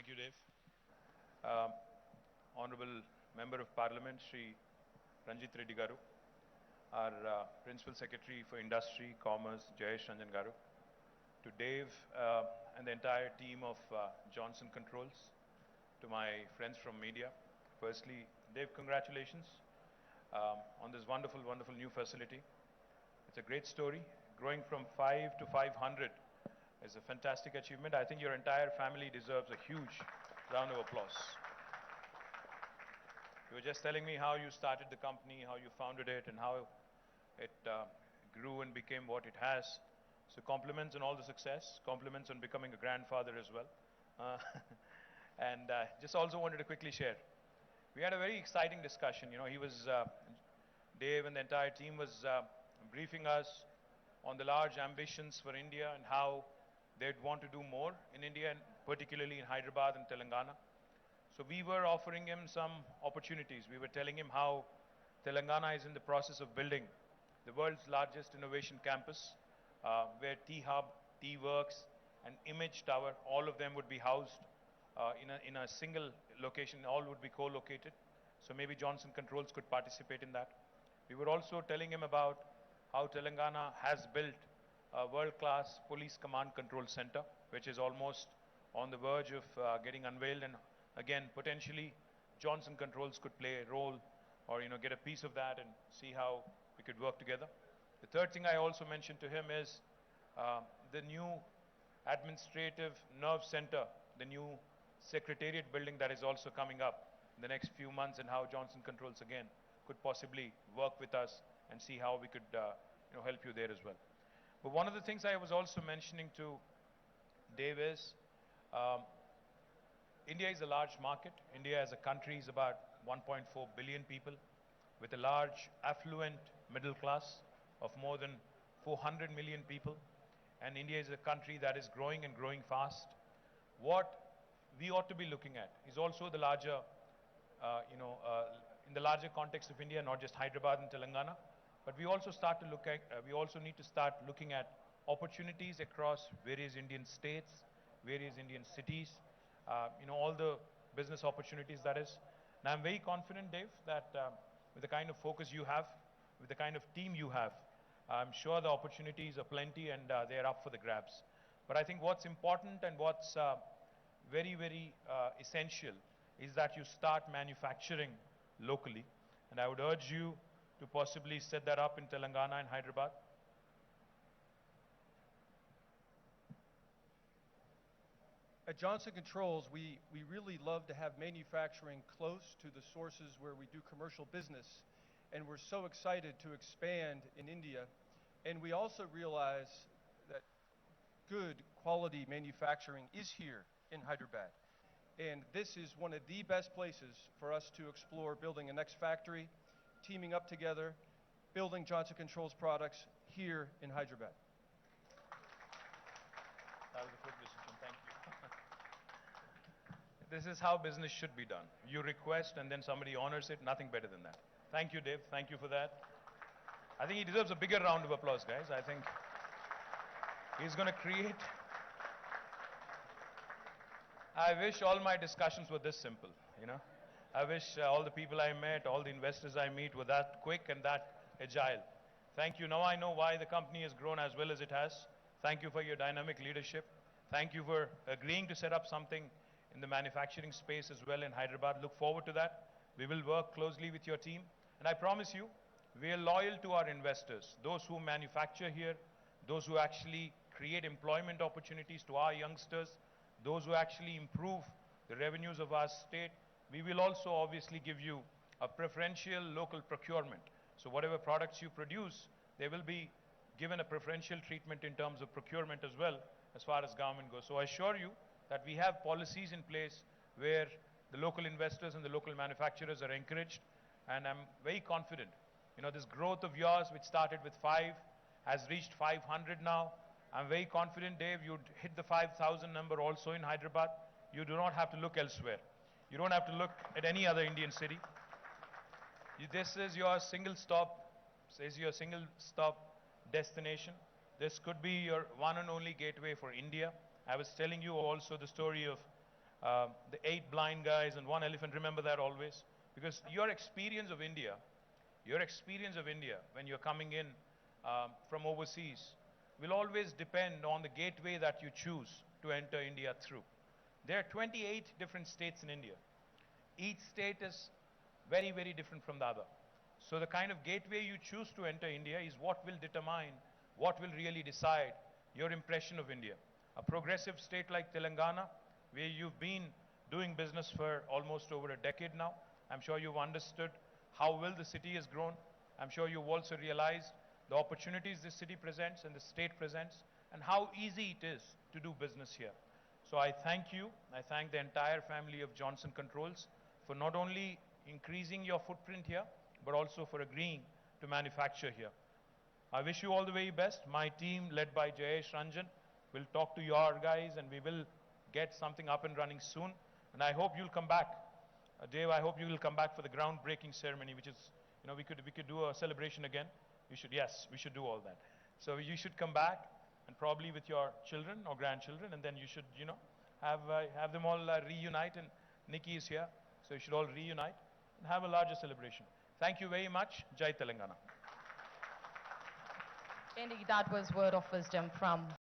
Thank you, Dave. Um, Honorable Member of Parliament, Shri Ranjit Reddy Garu, our Principal Secretary for Industry, Commerce, Jayesh Ranjan Garu, to Dave and the entire team of Johnson Controls, to my friends from media. Firstly, Dave, congratulations on this wonderful, wonderful new facility. It's a great story. Growing from 5 to 500 is a fantastic achievement. I think your entire family deserves a huge round of applause. You were just telling me how you started the company, how you founded it, and how it grew and became what it has. So compliments on all the success, compliments on becoming a grandfather as well. Uh, and just also wanted to quickly share. We had a very exciting discussion. You know, Dave and the entire team was briefing us on the large ambitions for India and how they'd want to do more in India, and particularly in Hyderabad and Telangana. So we were offering him some opportunities. We were telling him how Telangana is in the process of building the world's largest innovation campus, where T-Hub, T-Works, and Image Tower, all of them would be housed in a single location. All would be co-located. So maybe Johnson Controls could participate in that. We were also telling him about how Telangana has built a world-class police command control center, which is almost on the verge of getting unveiled, and again, potentially Johnson Controls could play a role, or get a piece of that and see how we could work together. The third thing I also mentioned to him is the new administrative nerve center, the new secretariat building that is also coming up in the next few months, and how Johnson Controls again could possibly work with us and see how we could help you there as well. But one of the things I was also mentioning to Dave is India is a large market. India as a country is about 1.4 billion people with a large affluent middle class of more than 400 million people. And India is a country that is growing and growing fast. What we ought to be looking at is also the larger, in the larger context of India, not just Hyderabad and Telangana, but we also need to start looking at opportunities across various Indian states, various Indian cities, all the business opportunities that is. And I'm very confident, Dave, that with the kind of focus you have, with the kind of team you have, I'm sure the opportunities are plenty and they're up for the grabs. But I think what's important and what's very, very essential is that you start manufacturing locally. And I would urge you to possibly set that up in Telangana and Hyderabad. At Johnson Controls, we really love to have manufacturing close to the sources where we do commercial business, and we're so excited to expand in India. And we also realize that good quality manufacturing is here in Hyderabad. And this is one of the best places for us to explore building a next factory, teaming up together, building Johnson Controls products here in Hyderabad. That was a quick decision. Thank you. This is how business should be done. You request and then somebody honors it. Nothing better than that. Thank you, Dave. Thank you for that. I think he deserves a bigger round of applause, guys. I think he's going to create. I wish all my discussions were this simple, I wish all the people I met, all the investors I meet were that quick and that agile. Thank you. Now I know why the company has grown as well as it has. Thank you for your dynamic leadership. Thank you for agreeing to set up something in the manufacturing space as well in Hyderabad. Look forward to that. We will work closely with your team. And I promise you, we are loyal to our investors, those who manufacture here, those who actually create employment opportunities to our youngsters, those who actually improve the revenues of our state. We will also obviously give you a preferential local procurement. So whatever products you produce, they will be given a preferential treatment in terms of procurement as well, as far as government goes. So I assure you that we have policies in place where the local investors and the local manufacturers are encouraged. And I'm very confident, this growth of yours, which started with 5, has reached 500 now. I'm very confident, Dave, you'd hit the 5,000 number also in Hyderabad. You do not have to look elsewhere. You don't have to look at any other Indian city. This is your single stop destination. This could be your one and only gateway for India. I was telling you also the story of the 8 blind guys and 1 elephant. Remember that always. Because your experience of India when you're coming in from overseas will always depend on the gateway that you choose to enter India through. There are 28 different states in India. Each state is very, very different from the other. So the kind of gateway you choose to enter India is what will determine, what will really decide your impression of India. A progressive state like Telangana, where you've been doing business for almost over a decade now, I'm sure you've understood how well the city has grown. I'm sure you've also realized the opportunities this city presents and the state presents, and how easy it is to do business here. So I thank you. I thank the entire family of Johnson Controls for not only increasing your footprint here, but also for agreeing to manufacture here. I wish you all the very best. My team, led by Jayesh Ranjan, will talk to your guys, and we will get something up and running soon. And I hope you'll come back. Dave, I hope you will come back for the groundbreaking ceremony, which is, we could do a celebration again. Yes, we should do all that. So you should come back, and probably with your children or grandchildren, and then you should, have them all reunite. And Nikki is here, so you should all reunite and have a larger celebration. Thank you very much. Jai Telangana. Indeed, that was word of wisdom from